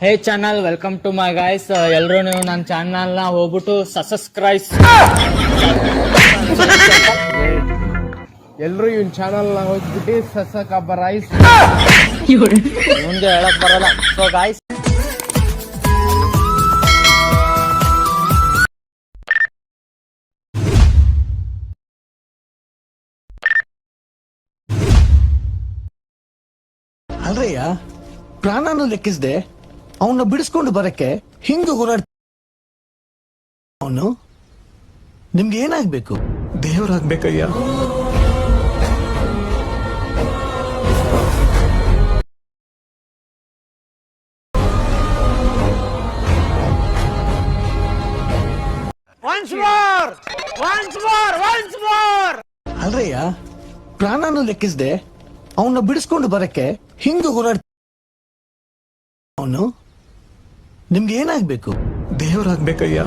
Hey channel, welcome to my guys. ಎಲ್ಲರೂ ನೀವು ನನ್ನ ಚಾನಲ್ನ ಹೋಗ್ಬಿಟ್ಟು ಸಬ್ಸ್ಕ್ರೈಬ್. ಎಲ್ರು ಇವನ್ ಚಾನಲ್ ನ ಹೋಗ್ಬಿಟ್ಟು ಸಸಕಬರೈಸ್ ಮುಂದೆ ಹೇಳಕ್ ಬರಲ್ಲ. ಸೊ ಗೈಸ್, ಅಲ್ರಯ್ಯ, ಪ್ರಾಣನು ಲೆಕ್ಕಿಸದೆ ಅವನ್ನ ಬಿಡಿಸ್ಕೊಂಡು ಬರಕ್ಕೆ ಹಿಂಗ ಹೋರಾಡ್ ಅವನು ನಿಮ್ಗೆ ಏನಾಗ್ಬೇಕು? ದೇವರಾಗ್ಬೇಕಯ್ಯ. ಅಲ್ರಯ್ಯ, ಪ್ರಾಣನು ಲೆಕ್ಕಿಸದೆ ಅವನ್ನ ಬಿಡಿಸ್ಕೊಂಡು ಬರಕ್ಕೆ ಹಿಂಗ ಹೋರಾಡ್ ಅವನು ನಿಮ್ಗೆ ಏನಾಗ್ಬೇಕು? ದೇವರಾಗ್ಬೇಕಯ್ಯ.